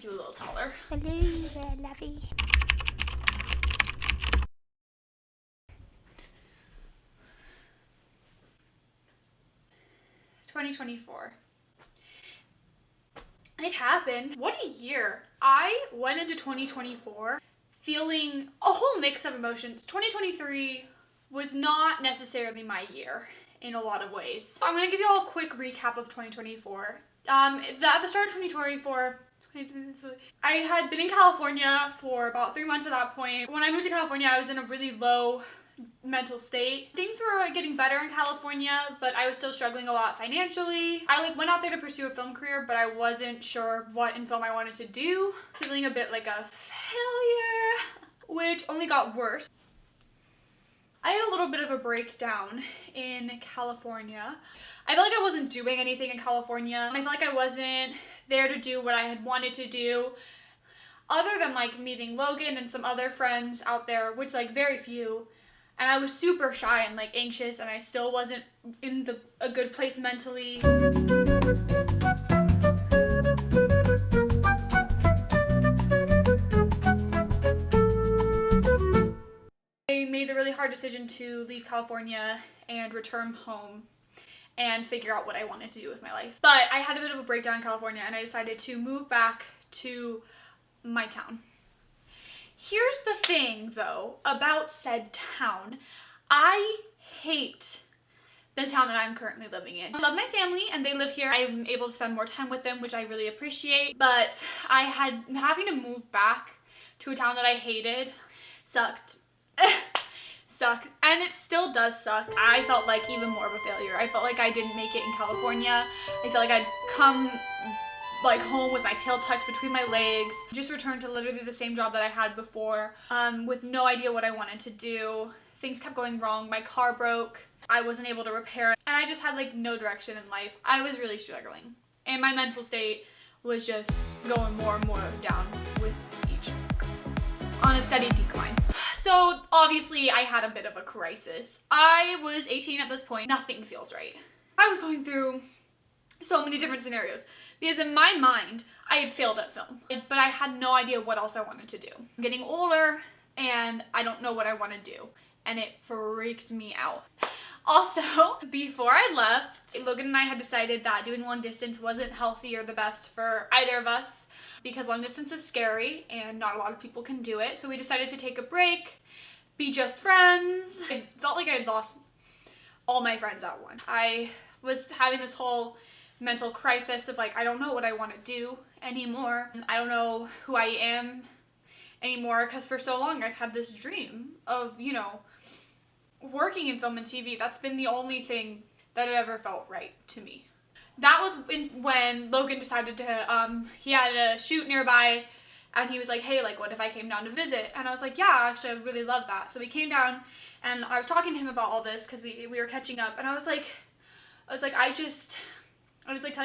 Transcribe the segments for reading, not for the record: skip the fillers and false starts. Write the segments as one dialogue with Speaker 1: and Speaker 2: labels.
Speaker 1: you a little taller.
Speaker 2: Hello there, lovey.
Speaker 1: (2024) It happened. What a year. I went into 2024 feeling a whole mix of emotions. 2023 was not necessarily my year in a lot of ways. I'm gonna give you all a quick recap of 2024. At the start of 2024, I had been in California for about 3 months at that point. When I moved to California, I was in a really low mental state. Things were getting better in California, but I was still struggling a lot financially. I went out there to pursue a film career, but I wasn't sure what in film I wanted to do. Feeling a bit like a failure, which only got worse. I had a little bit of a breakdown in California. I felt like I wasn't doing anything in California. I felt like I wasn't there to do what I had wanted to do, other than meeting Logan and some other friends out there, which very few. And I was super shy and anxious, and I still wasn't in a good place mentally. I made the really hard decision to leave California and return home and figure out what I wanted to do with my life. But I had a bit of a breakdown in California, and I decided to move back to my town. Here's the thing, though, about said town. I hate the town that I'm currently living in. I love my family, and they live here. I'm able to spend more time with them, which I really appreciate. But having to move back to a town that I hated sucked. Sucked. And it still does suck. I felt like even more of a failure. I felt like I didn't make it in California. I felt like I'd come home with my tail tucked between my legs. Just returned to literally the same job that I had before, with no idea what I wanted to do. Things kept going wrong. My car broke. I wasn't able to repair it. And I just had no direction in life. I was really struggling. And my mental state was just going more and more down with each, on a steady decline. So obviously I had a bit of a crisis. I was 18 at this point. Nothing feels right. I was going through so many different scenarios, because in my mind I had failed at film, but I had no idea what else I wanted to do. I'm getting older and I don't know what I want to do, and it freaked me out. Also, before I left, Logan and I had decided that doing long distance wasn't healthy or the best for either of us, because long distance is scary and not a lot of people can do it. So we decided to take a break, be just friends. I felt like I had lost all my friends at once. I was having this whole mental crisis of I don't know what I want to do anymore. I don't know who I am anymore, because for so long I've had this dream of, working in film and TV. That's been the only thing that had ever felt right to me. That was when Logan decided to, he had a shoot nearby, and he was like, hey, what if I came down to visit? And I was like, yeah, actually, I really love that. So we came down, and I was talking to him about all this, because we were catching up, and I was telling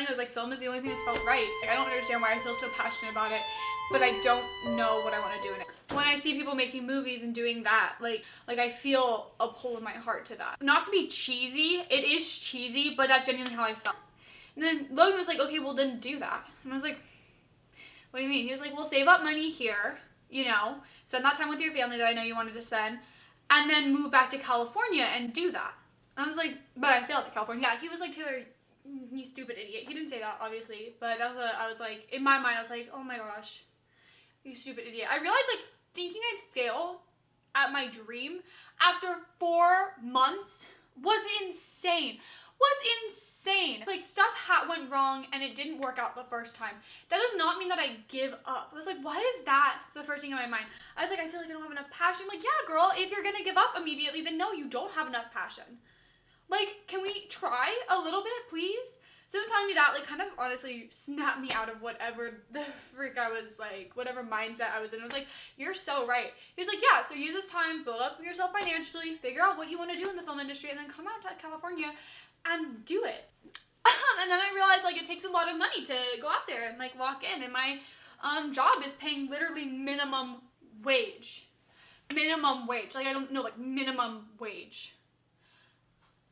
Speaker 1: him, film is the only thing that's felt right. I don't understand why I feel so passionate about it, but I don't know what I want to do in it. When I see people making movies and doing that, I feel a pull in my heart to that. Not to be cheesy, it is cheesy, but that's genuinely how I felt. And then Logan was like, okay, well then do that. And I was like, what do you mean? He was like, well, save up money here, spend that time with your family that I know you wanted to spend, and then move back to California and do that. And I was like, but I failed at California. Yeah, he was like, Taylor, you stupid idiot. He didn't say that, obviously, but that's what I was like, in my mind, I was like, oh my gosh, you stupid idiot. I realized thinking I'd fail at my dream after 4 months was insane. Stuff went wrong and it didn't work out the first time. That does not mean that I give up. I was like, why is that the first thing in my mind? I was like, I feel like I don't have enough passion. I'm like, yeah, girl, if you're gonna give up immediately, then no, you don't have enough passion. Can we try a little bit, please? So him telling me that, kind of honestly snapped me out of whatever the freak I was whatever mindset I was in. I was like, you're so right. He was like, yeah, so use this time, build up yourself financially, figure out what you want to do in the film industry, and then come out to California and do it. And then I realized it takes a lot of money to go out there and lock in, and my job is paying literally minimum wage. Minimum wage. I don't know, minimum wage.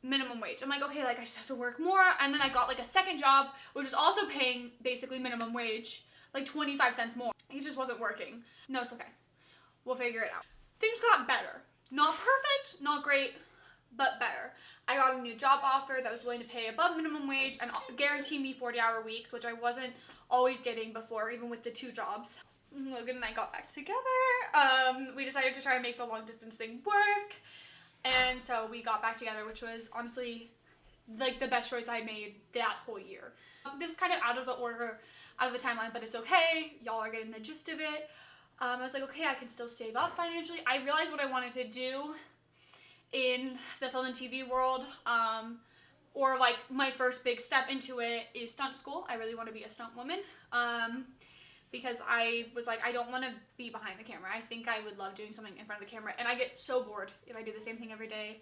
Speaker 1: Minimum wage. I'm like, okay, I just have to work more. And then I got a second job, which is also paying basically minimum wage. like 25 cents more. It just wasn't working. No, it's okay. We'll figure it out. Things got better. Not perfect, not great, but better. I got a new job offer that was willing to pay above minimum wage and guarantee me 40-hour weeks, which I wasn't always getting before, even with the 2 jobs. Logan and I got back together. We decided to try and make the long distance thing work. And so we got back together, which was honestly like the best choice I made that whole year. This is kind of out of the order, out of the timeline, but it's okay. Y'all are getting the gist of it. I was like, okay, I can still save up financially. I realized what I wanted to do in the film and TV world, or like my first big step into it is stunt school. I really want to be a stunt woman, because I was like, I don't want to be behind the camera. I think I would love doing something in front of the camera, and I get so bored if I do the same thing every day.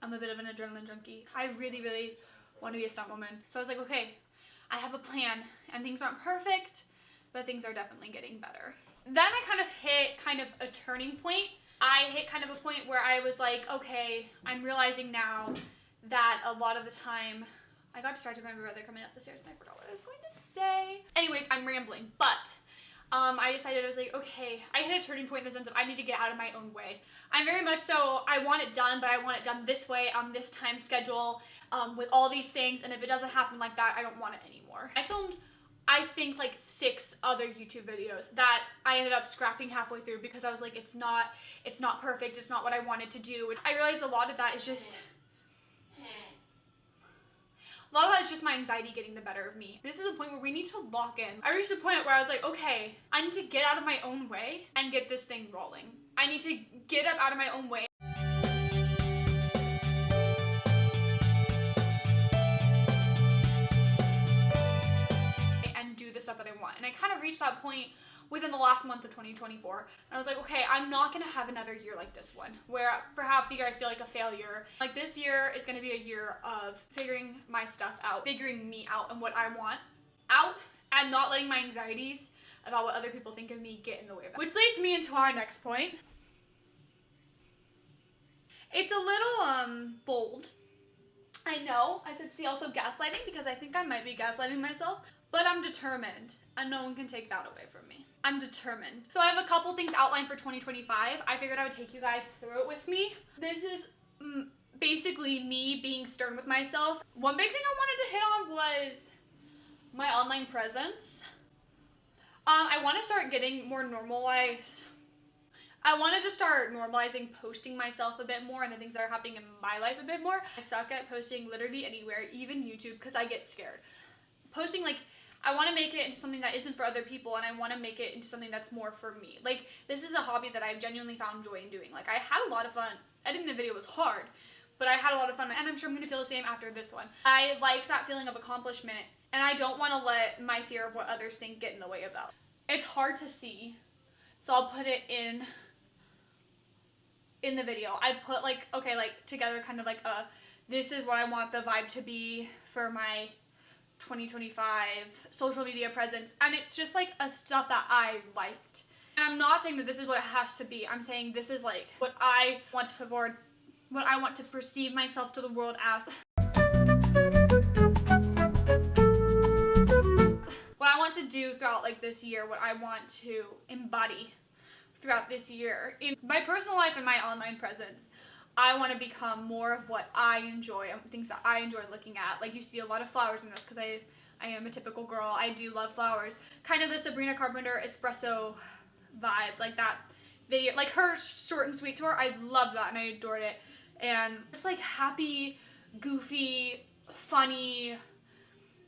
Speaker 1: I'm a bit of an adrenaline junkie. I really, really want to be a stunt woman. So I was like, okay, I have a plan, and things aren't perfect, but things are definitely getting better. Then I kind of hit a turning point. I hit kind of a point where I was like, okay, I'm realizing now that a lot of the time, I got distracted by my brother coming up the stairs and I forgot what I was going to say. Anyways, I'm rambling, but I decided, I was like, okay, I hit a turning point in the sense of I need to get out of my own way. I'm very much so, I want it done, but I want it done this way, on this time schedule, with all these things, and if it doesn't happen like that, I don't want it anymore. I filmed, I think, like 6 other YouTube videos that I ended up scrapping halfway through because I was like, it's not perfect, it's not what I wanted to do. I realized a lot of that is just, my anxiety getting the better of me. This is a point where we need to lock in. I reached a point where I was like, okay, I need to get out of my own way and get this thing rolling. I need to get up out of my own way. And do the stuff that I want. And I kind of reached that point within the last month of 2024. And I was like, okay, I'm not gonna have another year like this one, where for half the year I feel like a failure. Like, this year is gonna be a year of figuring my stuff out, figuring me out and what I want out, and not letting my anxieties about what other people think of me get in the way of that. Which leads me into our next point. It's a little, bold. I know, I said see also gaslighting because I think I might be gaslighting myself, but I'm determined and no one can take that away from me. I'm determined. So I have a couple things outlined for 2025. I figured I would take you guys through it with me. This is basically me being stern with myself. One big thing I wanted to hit on was my online presence. I want to start getting more normalized. I wanted to start normalizing posting myself a bit more and the things that are happening in my life a bit more. I suck at posting literally anywhere, even YouTube, because I get scared. Posting, like, I want to make it into something that isn't for other people, and I want to make it into something that's more for me. Like, this is a hobby that I've genuinely found joy in doing. Like, I had a lot of fun. Editing the video was hard, but I had a lot of fun, and I'm sure I'm going to feel the same after this one. I like that feeling of accomplishment, and I don't want to let my fear of what others think get in the way of that. It's hard to see, so I'll put it in the video. I put, like, okay, like, together kind of like this is what I want the vibe to be for my 2025 social media presence, and it's just like a stuff that I liked. And I'm not saying that this is what it has to be. I'm saying this is like what I want to put forward, what I want to perceive myself to the world as. What I want to do throughout like this year, what I want to embody throughout this year in my personal life and my online presence. I want to become more of what I enjoy, things that I enjoy looking at. Like, you see a lot of flowers in this because I am a typical girl. I do love flowers. Kind of the Sabrina Carpenter espresso vibes, like that video, like her short and sweet tour. I loved that and I adored it. And it's like happy, goofy, funny,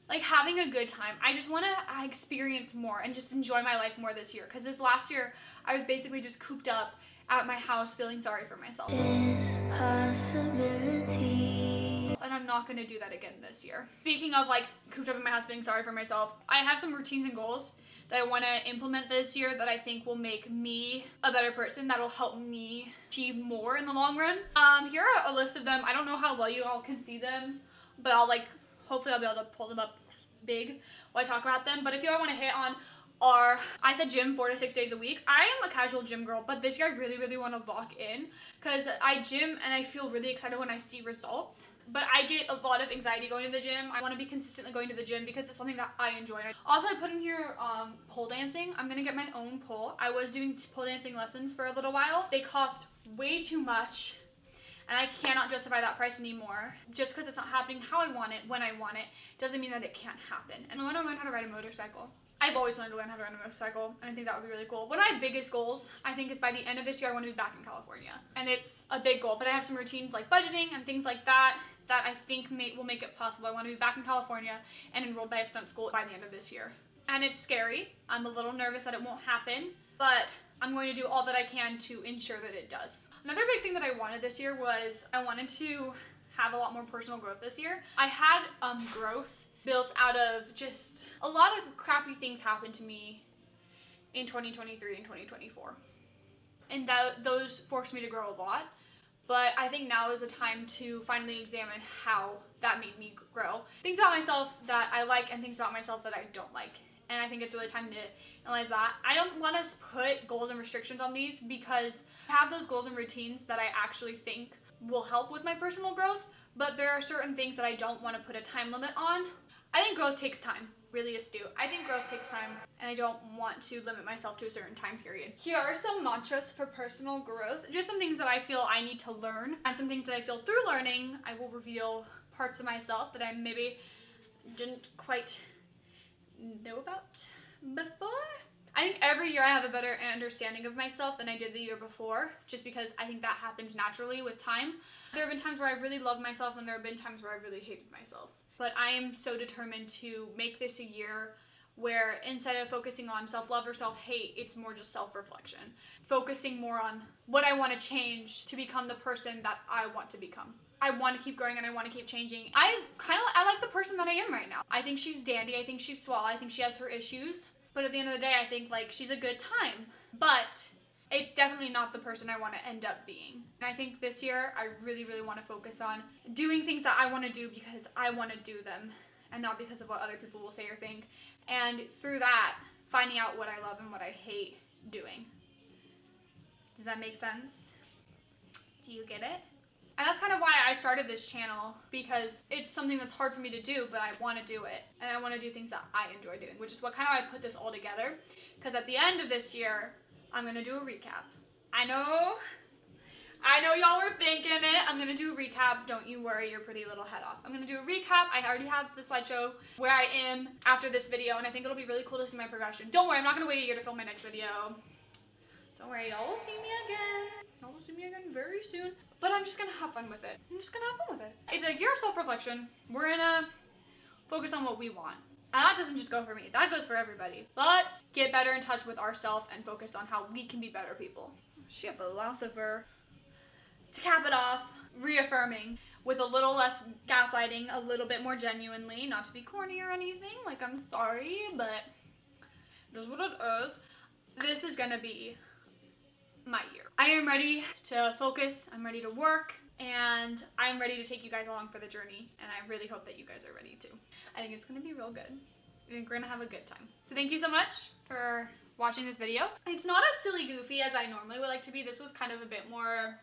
Speaker 1: like having a good time. I just want to experience more and just enjoy my life more this year, because this last year I was basically just cooped up at my house feeling sorry for myself. And I'm not going to do that again this year. Speaking of like cooped up in my house feeling sorry for myself, I have some routines and goals that I want to implement this year that I think will make me a better person, that'll help me achieve more in the long run. Here are a list of them. I don't know how well you all can see them, but hopefully I'll be able to pull them up big while I talk about them. But if you all want to hit on are, I said gym 4 to 6 days a week. I am a casual gym girl, but this year I really want to lock in because I gym and I feel really excited when I see results. But I get a lot of anxiety going to the gym. I want to be consistently going to the gym because it's something that I enjoy. Also, I put in here pole dancing. I'm going to get my own pole. I was doing pole dancing lessons for a little while. They cost way too much. And I cannot justify that price anymore. Just because it's not happening how I want it, when I want it, doesn't mean that it can't happen. And I want to learn how to ride a motorcycle. I've always wanted to learn how to ride a motorcycle, and I think that would be really cool. One of my biggest goals, I think, is by the end of this year, I want to be back in California. And it's a big goal, but I have some routines like budgeting and things like that that I think will make it possible. I want to be back in California and enrolled by a stunt school by the end of this year. And it's scary. I'm a little nervous that it won't happen, but I'm going to do all that I can to ensure that it does. Another big thing that I wanted this year was I wanted to have a lot more personal growth this year. I had growth built out of just a lot of crappy things happened to me in 2023 and 2024. And those forced me to grow a lot. But I think now is the time to finally examine how that made me grow. Things about myself that I like and things about myself that I don't like. And I think it's really time to analyze that. I don't want to put goals and restrictions on these because I have those goals and routines that I actually think will help with my personal growth. But there are certain things that I don't want to put a time limit on. I think growth takes time, really astute. I think growth takes time, and I don't want to limit myself to a certain time period. Here are some mantras for personal growth, just some things that I feel I need to learn, and some things that I feel through learning, I will reveal parts of myself that I maybe didn't quite know about before. I think every year I have a better understanding of myself than I did the year before, just because I think that happens naturally with time. There have been times where I really loved myself, and there have been times where I really hated myself. But I am so determined to make this a year where instead of focusing on self-love or self-hate, it's more just self-reflection. Focusing more on what I want to change to become the person that I want to become. I want to keep growing and I want to keep changing. I like the person that I am right now. I think she's dandy. I think she's swell. I think she has her issues. But at the end of the day, I think like she's a good time. But it's definitely not the person I want to end up being. And I think this year, I really want to focus on doing things that I want to do because I want to do them and not because of what other people will say or think. And through that, finding out what I love and what I hate doing. Does that make sense? Do you get it? And that's kind of why I started this channel, because it's something that's hard for me to do, but I want to do it. And I want to do things that I enjoy doing, which is what kind of I put this all together. Because at the end of this year, I'm going to do a recap. I know y'all were thinking it. I'm going to do a recap. Don't you worry your pretty little head off. I'm going to do a recap. I already have the slideshow where I am after this video, and I think it'll be really cool to see my progression. Don't worry, I'm not going to wait a year to film my next video. Don't worry, y'all will see me again. Y'all will see me again very soon. But I'm just going to have fun with it. I'm just going to have fun with it. It's a year of self-reflection. We're going to focus on what we want. And that doesn't just go for me, that goes for everybody. Let's get better in touch with ourselves and focus on how we can be better people. She a philosopher. To cap it off, reaffirming with a little less gaslighting, a little bit more genuinely, not to be corny or anything, like I'm sorry, but it is what it is. This is gonna be my year. I am ready to focus, I'm ready to work, and I'm ready to take you guys along for the journey, and I really hope that you guys are ready too. I think it's gonna be real good. I think we're gonna have a good time. So thank you so much for watching this video. It's not as silly goofy as I normally would like to be. This was kind of a bit more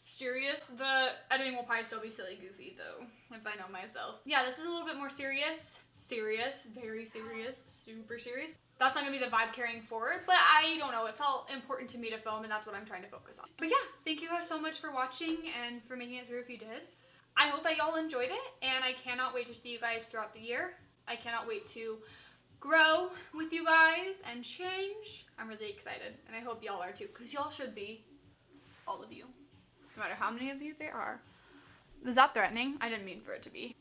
Speaker 1: serious. The editing will probably still be silly goofy though, if I know myself. Yeah, this is a little bit more serious. Serious, very serious, super serious. That's not gonna be the vibe carrying forward, but I don't know, it felt important to me to film and that's what I'm trying to focus on. But yeah, thank you guys so much for watching and for making it through if you did. I hope that y'all enjoyed it, and I cannot wait to see you guys throughout the year. I cannot wait to grow with you guys and change. I'm really excited, and I hope y'all are too, because y'all should be. All of you. No matter how many of you there are. Was that threatening? I didn't mean for it to be.